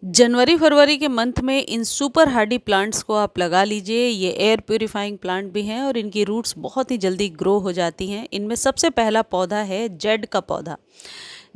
जनवरी फरवरी के मंथ में इन super Hardy plants को आप लगा लीजिए। ये एयर प्यूरिफाइंग प्लांट भी हैं और इनकी रूट्स बहुत ही जल्दी ग्रो हो जाती हैं। इनमें सबसे पहला पौधा है जेड का पौधा।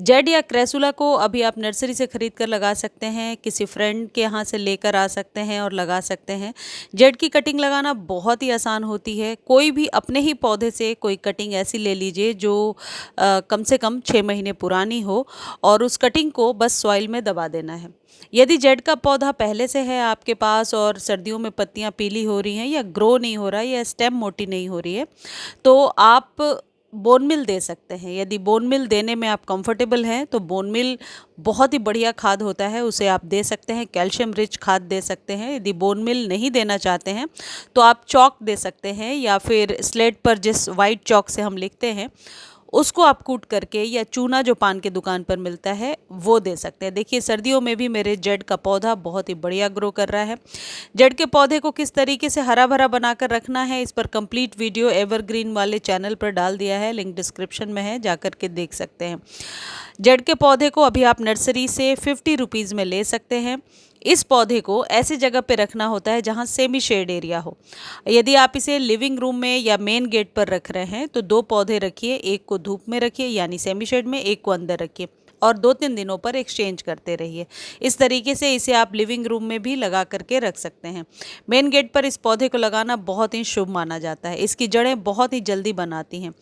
जेड या क्रेसुला को अभी आप नर्सरी से ख़रीद कर लगा सकते हैं, किसी फ्रेंड के यहाँ से लेकर आ सकते हैं और लगा सकते हैं। जेड की कटिंग लगाना बहुत ही आसान होती है। कोई भी अपने ही पौधे से कोई कटिंग ऐसी ले लीजिए जो कम से कम 6 महीने पुरानी हो और उस कटिंग को बस सॉइल में दबा देना है। यदि जेड का पौधा पहले से है आपके पास और सर्दियों में पत्तियां पीली हो रही हैं या ग्रो नहीं हो रहा है या स्टेम मोटी नहीं हो रही है, तो आप बोन मिल दे सकते हैं। यदि बोन मिल देने में आप कंफर्टेबल हैं तो बोन मिल बहुत ही बढ़िया खाद होता है, उसे आप दे सकते हैं। कैल्शियम रिच खाद दे सकते हैं। यदि बोन मिल नहीं देना चाहते हैं तो आप चॉक दे सकते हैं या फिर स्लेट पर जिस वाइट चॉक से हम लिखते हैं उसको आप कूट करके या चूना जो पान की दुकान पर मिलता है वो दे सकते हैं। देखिए सर्दियों में भी मेरे जेड का पौधा बहुत ही बढ़िया ग्रो कर रहा है। जेड के पौधे को किस तरीके से हरा भरा बनाकर रखना है, इस पर कंप्लीट वीडियो एवरग्रीन वाले चैनल पर डाल दिया है, लिंक डिस्क्रिप्शन में है, जाकर के देख सकते हैं। जेड के पौधे को अभी आप नर्सरी से 50 रुपीज़ में ले सकते हैं। इस पौधे को ऐसी जगह पे रखना होता है जहाँ सेमी शेड एरिया हो। यदि आप इसे लिविंग रूम में या मेन गेट पर रख रहे हैं तो 2 पौधे रखिए, एक को धूप में रखिए यानी सेमी शेड में, एक को अंदर रखिए और 2-3 दिनों पर एक्सचेंज करते रहिए। इस तरीके से इसे आप लिविंग रूम में भी लगा करके रख सकते हैं। मेन गेट पर इस पौधे को लगाना बहुत ही शुभ माना जाता है। इसकी जड़ें बहुत ही जल्दी बनाती हैं।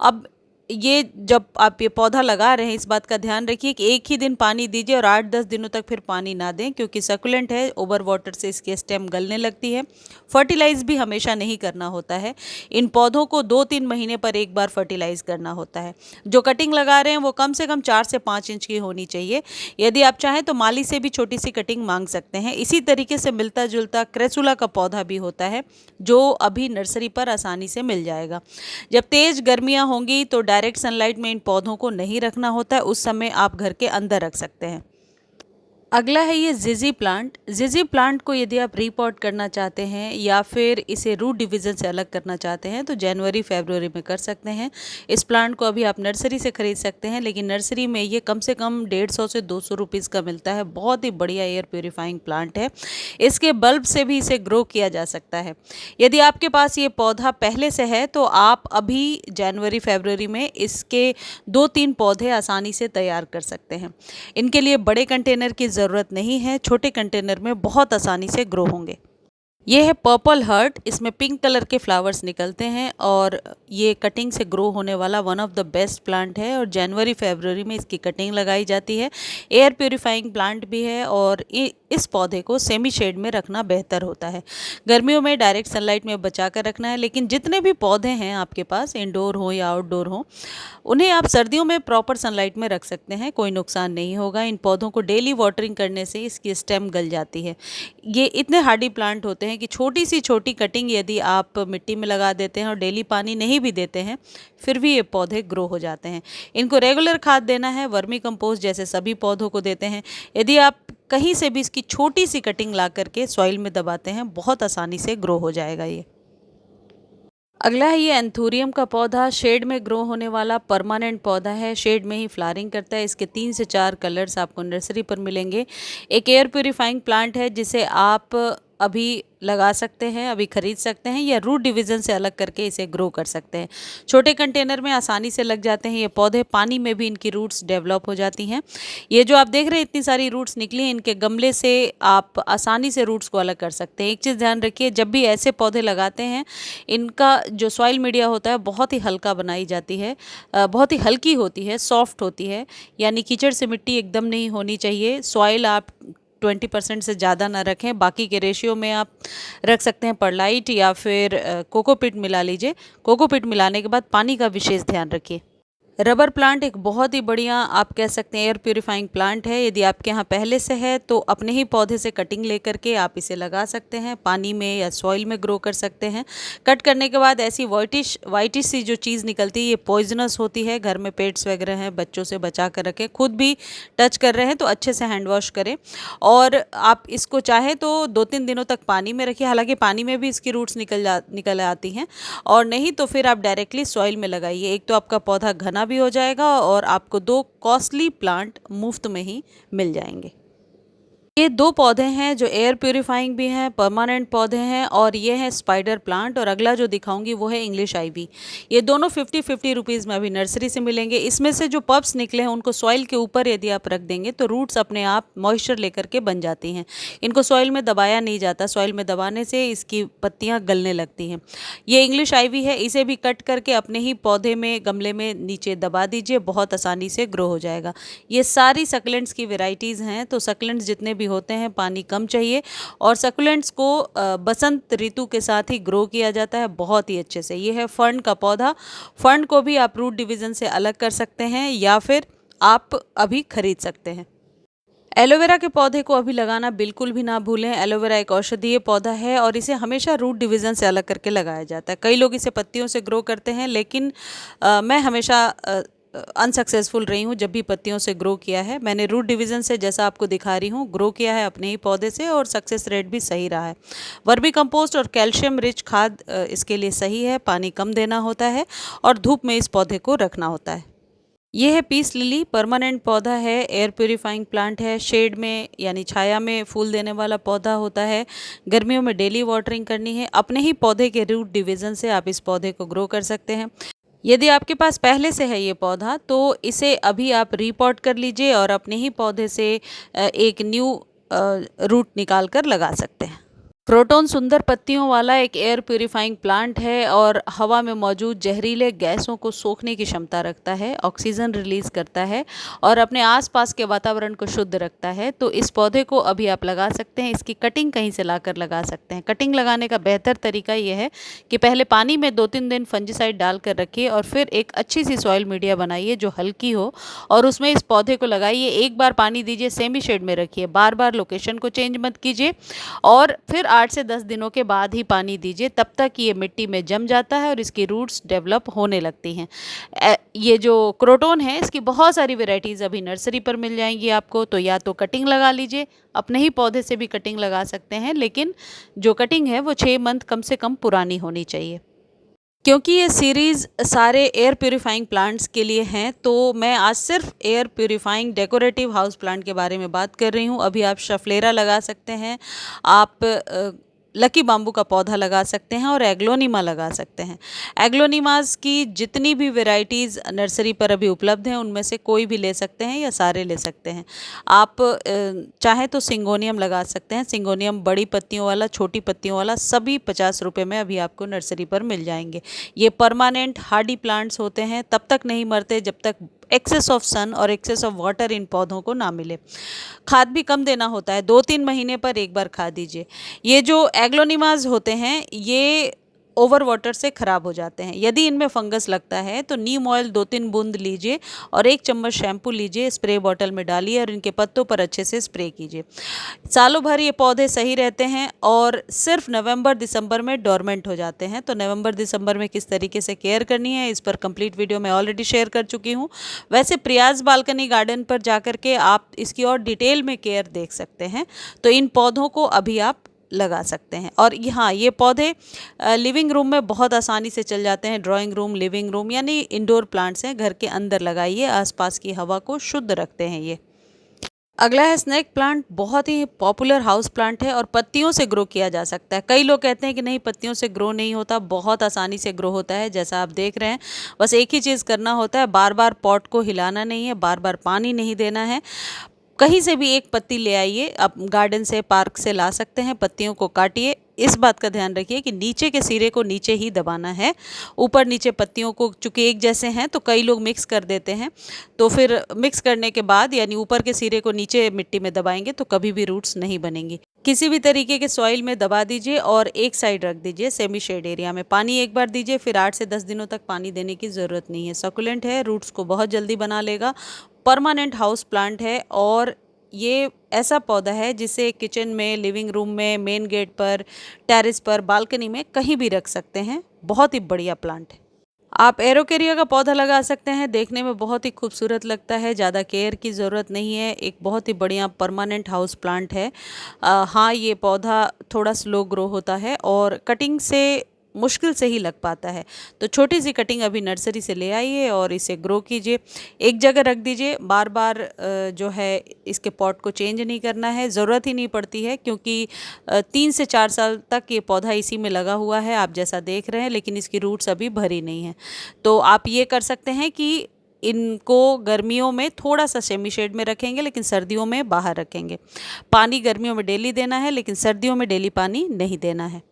अब ये जब आप ये पौधा लगा रहे हैं इस बात का ध्यान रखिए कि एक ही दिन पानी दीजिए और 8-10 दिनों तक फिर पानी ना दें, क्योंकि सकुलेंट है, ओवर वाटर से इसकी स्टेम गलने लगती है। फर्टिलाइज भी हमेशा नहीं करना होता है। इन पौधों को 2-3 महीने पर एक बार फर्टिलाइज करना होता है। जो कटिंग लगा रहे हैं वो कम से कम 4 से 5 इंच की होनी चाहिए। यदि आप चाहें तो माली से भी छोटी सी कटिंग मांग सकते हैं। इसी तरीके से मिलता जुलता क्रेसुला का पौधा भी होता है जो अभी नर्सरी पर आसानी से मिल जाएगा। जब तेज़ गर्मियाँ होंगी तो डायरेक्ट सनलाइट में इन पौधों को नहीं रखना होता है, उस समय आप घर के अंदर रख सकते हैं। अगला है ये जिजी प्लांट। जिजी प्लांट को यदि आप रीपॉट करना चाहते हैं या फिर इसे रूट डिवीज़न से अलग करना चाहते हैं तो जनवरी फरवरी में कर सकते हैं। इस प्लांट को अभी आप नर्सरी से ख़रीद सकते हैं, लेकिन नर्सरी में ये कम से कम 150 से 200 रुपीज़ का मिलता है। बहुत ही बढ़िया एयर प्योरीफाइंग प्लांट है। इसके बल्ब से भी इसे ग्रो किया जा सकता है। यदि आपके पास ये पौधा पहले से है तो आप अभी जनवरी फरवरी में इसके 2-3 पौधे आसानी से तैयार कर सकते हैं। इनके लिए बड़े कंटेनर की ज़रूरत नहीं है, छोटे कंटेनर में बहुत आसानी से ग्रो होंगे। ये है पर्पल हर्ट। इसमें पिंक कलर के फ्लावर्स निकलते हैं और ये कटिंग से ग्रो होने वाला one of the best plant है और जनवरी फरवरी में इसकी कटिंग लगाई जाती है। एयर प्योरीफाइंग प्लांट भी है और इस पौधे को सेमी शेड में रखना बेहतर होता है। गर्मियों में डायरेक्ट सनलाइट में बचा कर रखना है, लेकिन जितने भी पौधे हैं आपके पास, इंडोर हो या आउटडोर हो, उन्हें आप सर्दियों में प्रॉपर सनलाइट में रख सकते हैं, कोई नुकसान नहीं होगा। इन पौधों को डेली वाटरिंग करने से इसकी स्टेम गल जाती है। ये इतने हार्डी प्लांट होते हैं कि छोटी सी छोटी कटिंग यदि आप मिट्टी में लगा देते हैं और डेली पानी नहीं भी देते हैं फिर भी ये पौधे ग्रो हो जाते हैं। इनको रेगुलर खाद देना है, वर्मी कंपोस्ट जैसे सभी पौधों को देते हैं। यदि आप कहीं से भी इसकी छोटी सी कटिंग ला करके सॉइल में दबाते हैं बहुत आसानी से ग्रो हो जाएगा ये। अगला है ये एंथूरियम का पौधा। शेड में ग्रो होने वाला परमानेंट पौधा है, शेड में ही फ्लावरिंग करता है। इसके 3 से 4 कलर्स आपको नर्सरी पर मिलेंगे। एक एयर प्योरीफाइंग प्लांट है जिसे आप अभी लगा सकते हैं, अभी ख़रीद सकते हैं या रूट डिवीज़न से अलग करके इसे ग्रो कर सकते हैं। छोटे कंटेनर में आसानी से लग जाते हैं ये पौधे, पानी में भी इनकी रूट्स डेवलप हो जाती हैं। ये जो आप देख रहे हैं इतनी सारी रूट्स निकली हैं, इनके गमले से आप आसानी से रूट्स को अलग कर सकते हैं। एक चीज़ ध्यान रखिए, जब भी ऐसे पौधे लगाते हैं इनका जो सॉइल मीडिया होता है बहुत ही हल्का बनाई जाती है, बहुत ही हल्की होती है, सॉफ्ट होती है, यानी कीचड़ से मिट्टी एकदम नहीं होनी चाहिए। सॉइल आप 20% से ज़्यादा ना रखें, बाकी के रेशियो में आप रख सकते हैं। परलाइट या फिर कोकोपीट मिला लीजिए। कोकोपीट मिलाने के बाद पानी का विशेष ध्यान रखिए। रबर प्लांट एक बहुत ही बढ़िया आप कह सकते हैं एयर प्योरीफाइंग प्लांट है। यदि आपके यहाँ पहले से है तो अपने ही पौधे से कटिंग लेकर के आप इसे लगा सकते हैं, पानी में या सॉइल में ग्रो कर सकते हैं। कट करने के बाद ऐसी वाइटिश सी जो चीज़ निकलती है ये पॉइजनस होती है। घर में पेट्स वगैरह हैं, बच्चों से बचा कर रखें। खुद भी टच कर रहे हैं तो अच्छे से हैंड वॉश करें और आप इसको चाहे तो 2-3 दिनों तक पानी में रखिए। हालांकि पानी में भी इसकी रूट्स निकल आती हैं, और नहीं तो फिर आप डायरेक्टली सॉइल में लगाइए। एक तो आपका पौधा घना भी हो जाएगा और आपको 2 कॉस्टली प्लांट मुफ्त में ही मिल जाएंगे। ये 2 पौधे हैं जो एयर प्यूरीफाइंग भी हैं, परमानेंट पौधे हैं और ये है स्पाइडर प्लांट और अगला जो दिखाऊंगी वो है इंग्लिश आइवी। ये दोनों 50-50 रुपीज़ में अभी नर्सरी से मिलेंगे। इसमें से जो पब्स निकले हैं उनको सॉइल के ऊपर यदि आप रख देंगे तो रूट्स अपने आप मॉइस्चर लेकर के बन जाती हैं। इनको सॉइल में दबाया नहीं जाता, सॉइल में दबाने से इसकी पत्तियाँ गलने लगती हैं। ये इंग्लिश आइवी है, इसे भी कट करके अपने ही पौधे में गमले में नीचे दबा दीजिए, बहुत आसानी से ग्रो हो जाएगा। ये सारी सक्लेंट्स की वेराइटीज़ हैं। तो सक्लेंट्स जितने भी होते हैं पानी कम चाहिए और सक्लेंट्स को बसंत ऋतु के साथ ही ग्रो किया जाता है बहुत ही अच्छे से। ये है फर्न का पौधा। फर्न को भी आप रूट डिवीज़न से अलग कर सकते हैं या फिर आप अभी खरीद सकते हैं। एलोवेरा के पौधे को अभी लगाना बिल्कुल भी ना भूलें। एलोवेरा एक औषधीय पौधा है और इसे हमेशा रूट डिवीज़न से अलग करके लगाया जाता है। कई लोग इसे पत्तियों से ग्रो करते हैं लेकिन मैं हमेशा अनसक्सेसफुल रही हूँ जब भी पत्तियों से ग्रो किया है। मैंने रूट डिवीज़न से जैसा आपको दिखा रही हूँ ग्रो किया है अपने ही पौधे से और सक्सेस रेट भी सही रहा है। वर्मी कंपोस्ट और कैल्शियम रिच खाद इसके लिए सही है। पानी कम देना होता है और धूप में इस पौधे को रखना होता है। ये है पीस लिली, परमानेंट पौधा है, एयर प्यूरीफाइंग प्लांट है, शेड में यानी छाया में फूल देने वाला पौधा होता है। गर्मियों में डेली वाटरिंग करनी है। अपने ही पौधे के रूट डिवीज़न से आप इस पौधे को ग्रो कर सकते हैं। यदि आपके पास पहले से है ये पौधा तो इसे अभी आप रीपॉट कर लीजिए और अपने ही पौधे से एक न्यू रूट निकाल कर लगा सकते हैं। क्रोटोन सुंदर पत्तियों वाला एक एयर प्यूरीफाइंग प्लांट है और हवा में मौजूद जहरीले गैसों को सोखने की क्षमता रखता है, ऑक्सीजन रिलीज करता है और अपने आसपास के वातावरण को शुद्ध रखता है। तो इस पौधे को अभी आप लगा सकते हैं। इसकी कटिंग कहीं से लाकर लगा सकते हैं। कटिंग लगाने का बेहतर तरीका ये है कि पहले पानी में 2-3 दिन फंजीसाइड डाल कर रखिए और फिर एक अच्छी सी सॉइल मीडिया बनाइए जो हल्की हो और उसमें इस पौधे को लगाइए। एक बार पानी दीजिए, सेमी शेड में रखिए, बार बार लोकेशन को चेंज मत कीजिए और फिर 8 से 10 दिनों के बाद ही पानी दीजिए। तब तक ये मिट्टी में जम जाता है और इसकी रूट्स डेवलप होने लगती हैं। ये जो क्रोटोन है इसकी बहुत सारी वेराइटीज़ अभी नर्सरी पर मिल जाएंगी आपको। तो या तो कटिंग लगा लीजिए, अपने ही पौधे से भी कटिंग लगा सकते हैं, लेकिन जो कटिंग है वो 6 मंथ कम से कम पुरानी होनी चाहिए। क्योंकि ये सीरीज़ सारे एयर प्यूरीफाइंग प्लांट्स के लिए हैं तो मैं आज सिर्फ air purifying decorative house plant के बारे में बात कर रही हूँ। अभी आप शफलेरा लगा सकते हैं, आप लकी बाम्बू का पौधा लगा सकते हैं और एग्लोनिमा लगा सकते हैं। एग्लोनिमास की जितनी भी वैरायटीज़ नर्सरी पर अभी उपलब्ध हैं उनमें से कोई भी ले सकते हैं या सारे ले सकते हैं। आप चाहें तो सिंगोनियम लगा सकते हैं। सिंगोनियम बड़ी पत्तियों वाला, छोटी पत्तियों वाला सभी 50 रुपये में अभी आपको नर्सरी पर मिल जाएंगे। ये परमानेंट हार्डी प्लांट्स होते हैं, तब तक नहीं मरते जब तक एक्सेस ऑफ सन और एक्सेस ऑफ वाटर इन पौधों को ना मिले। खाद भी कम देना होता है, 2-3 महीने पर एक बार खाद दीजिए। ये जो एग्लोनिमाज होते हैं ये ओवर वाटर से ख़राब हो जाते हैं। यदि इनमें फंगस लगता है तो नीम ऑयल 2-3 बूंद लीजिए और 1 चम्मच शैम्पू लीजिए, स्प्रे बॉटल में डालिए और इनके पत्तों पर अच्छे से स्प्रे कीजिए। सालों भर ये पौधे सही रहते हैं और सिर्फ नवंबर दिसंबर में डोरमेंट हो जाते हैं। तो नवंबर दिसंबर में किस तरीके से केयर करनी है इस पर कंप्लीट वीडियो मैं ऑलरेडी शेयर कर चुकी हूँ। वैसे प्रियाज बालकनी गार्डन पर जाकर के आप इसकी और डिटेल में केयर देख सकते हैं। तो इन पौधों को अभी आप लगा सकते हैं। और हाँ, ये पौधे लिविंग रूम में बहुत आसानी से चल जाते हैं। ड्राइंग रूम, लिविंग रूम यानी इंडोर प्लांट्स हैं, घर के अंदर लगाइए, आसपास की हवा को शुद्ध रखते हैं ये। अगला है स्नेक प्लांट। बहुत ही पॉपुलर हाउस प्लांट है और पत्तियों से ग्रो किया जा सकता है। कई लोग कहते हैं कि नहीं पत्तियों से ग्रो नहीं होता, बहुत आसानी से ग्रो होता है। जैसा आप देख रहे हैं, बस एक ही चीज़ करना होता है, बार बार पॉट को हिलाना नहीं है, बार बार पानी नहीं देना है। कहीं से भी एक पत्ती ले आइए, आप गार्डन से, पार्क से ला सकते हैं, पत्तियों को काटिए। इस बात का ध्यान रखिए कि नीचे के सिरे को नीचे ही दबाना है। ऊपर नीचे पत्तियों को चूँकि एक जैसे हैं तो कई लोग मिक्स कर देते हैं, तो फिर मिक्स करने के बाद यानी ऊपर के सिरे को नीचे मिट्टी में दबाएंगे तो कभी भी रूट्स नहीं बनेंगी। किसी भी तरीके के सॉइल में दबा दीजिए और एक साइड रख दीजिए सेमी शेड एरिया में। पानी एक बार दीजिए, फिर 8 से 10 दिनों तक पानी देने की ज़रूरत नहीं है। सकुलेंट है, रूट्स को बहुत जल्दी बना लेगा, परमानेंट हाउस प्लांट है और ये ऐसा पौधा है जिसे किचन में, लिविंग रूम में, मेन गेट पर, टेरेस पर, बालकनी में कहीं भी रख सकते हैं। बहुत ही बढ़िया प्लांट है। आप एरोकेरिया का पौधा लगा सकते हैं, देखने में बहुत ही खूबसूरत लगता है, ज़्यादा केयर की ज़रूरत नहीं है, एक बहुत ही बढ़िया परमानेंट हाउस प्लांट है। हाँ, ये पौधा थोड़ा स्लो ग्रो होता है और कटिंग से मुश्किल से ही लग पाता है। तो छोटी सी कटिंग अभी नर्सरी से ले आइए और इसे ग्रो कीजिए, एक जगह रख दीजिए। बार बार जो है इसके पॉट को चेंज नहीं करना है, ज़रूरत ही नहीं पड़ती है, क्योंकि 3 से 4 साल तक ये पौधा इसी में लगा हुआ है, आप जैसा देख रहे हैं, लेकिन इसकी रूट्स अभी भरी नहीं है। तो आप ये कर सकते हैं कि इनको गर्मियों में थोड़ा सा सेमी शेड में रखेंगे, लेकिन सर्दियों में बाहर रखेंगे। पानी गर्मियों में डेली देना है, लेकिन सर्दियों में डेली पानी नहीं देना है।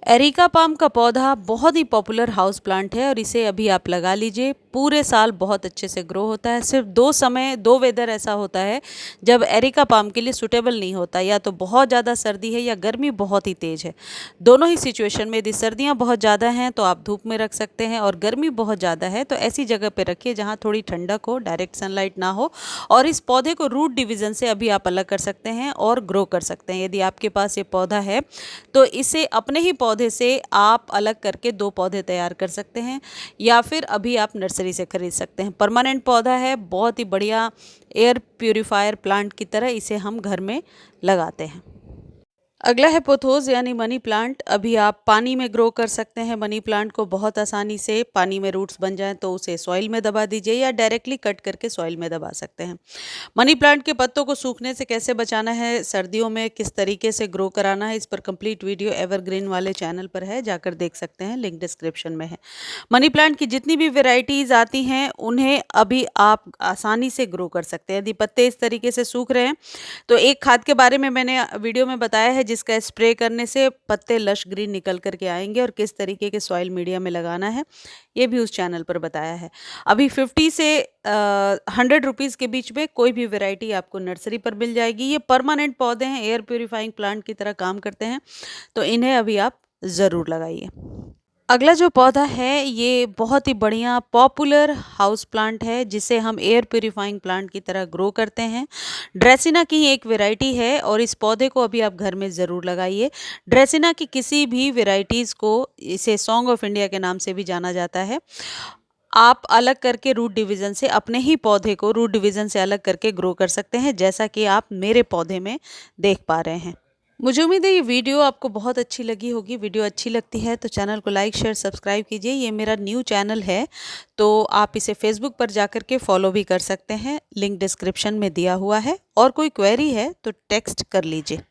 एरिका पाम का पौधा बहुत ही पॉपुलर हाउस प्लांट है और इसे अभी आप लगा लीजिए, पूरे साल बहुत अच्छे से ग्रो होता है। सिर्फ 2 वेदर ऐसा होता है जब एरिका पाम के लिए सूटेबल नहीं होता, या तो बहुत ज़्यादा सर्दी है या गर्मी बहुत ही तेज़ है। दोनों ही सिचुएशन में यदि सर्दियाँ बहुत ज़्यादा हैं तो आप धूप में रख सकते हैं, और गर्मी बहुत ज़्यादा है तो ऐसी जगह पर रखिए जहाँ थोड़ी ठंडक हो, डायरेक्ट सनलाइट ना हो। और इस पौधे को रूट डिवीज़न से अभी आप अलग कर सकते हैं और ग्रो कर सकते हैं। यदि आपके पास ये पौधा है तो इसे अपने ही पौधे से आप अलग करके 2 पौधे तैयार कर सकते हैं, या फिर अभी आप नर्सरी से खरीद सकते हैं। परमानेंट पौधा है, बहुत ही बढ़िया एयर प्यूरीफायर प्लांट की तरह इसे हम घर में लगाते हैं। अगला है पोथोस यानी मनी प्लांट। अभी आप पानी में ग्रो कर सकते हैं मनी प्लांट को बहुत आसानी से। पानी में रूट्स बन जाएं तो उसे सॉइल में दबा दीजिए, या डायरेक्टली कट करके सॉइल में दबा सकते हैं। मनी प्लांट के पत्तों को सूखने से कैसे बचाना है, सर्दियों में किस तरीके से ग्रो कराना है, इस पर कंप्लीट वीडियो एवरग्रीन वाले चैनल पर है, जाकर देख सकते हैं, लिंक डिस्क्रिप्शन में है। मनी प्लांट की जितनी भी वेराइटीज़ आती हैं उन्हें अभी आप आसानी से ग्रो कर सकते हैं। यदि पत्ते इस तरीके से सूख रहे हैं तो एक खाद के बारे में मैंने वीडियो में बताया है, जिसका स्प्रे करने से पत्ते लश ग्रीन निकल करके आएंगे, और किस तरीके के सॉइल मीडिया में लगाना है ये भी उस चैनल पर बताया है। अभी 50 से 100 रुपीज़ के बीच में कोई भी वैरायटी आपको नर्सरी पर मिल जाएगी। ये परमानेंट पौधे हैं, एयर प्यूरीफाइंग प्लांट की तरह काम करते हैं, तो इन्हें अभी आप ज़रूर लगाइए। अगला जो पौधा है ये बहुत ही बढ़िया पॉपुलर हाउस प्लांट है, जिसे हम एयर प्यूरीफाइंग प्लांट की तरह ग्रो करते हैं। ड्रेसिना की ही एक वैरायटी है और इस पौधे को अभी आप घर में ज़रूर लगाइए। ड्रेसिना की किसी भी वैरायटीज़ को, इसे सॉन्ग ऑफ इंडिया के नाम से भी जाना जाता है, आप अलग करके रूट डिवीज़न से अपने ही पौधे को रूट डिवीज़न से अलग करके ग्रो कर सकते हैं, जैसा कि आप मेरे पौधे में देख पा रहे हैं। मुझे उम्मीद है ये वीडियो आपको बहुत अच्छी लगी होगी। वीडियो अच्छी लगती है तो चैनल को लाइक शेयर सब्सक्राइब कीजिए। ये मेरा न्यू चैनल है, तो आप इसे फेसबुक पर जाकर के फॉलो भी कर सकते हैं, लिंक डिस्क्रिप्शन में दिया हुआ है। और कोई क्वेरी है तो टेक्स्ट कर लीजिए।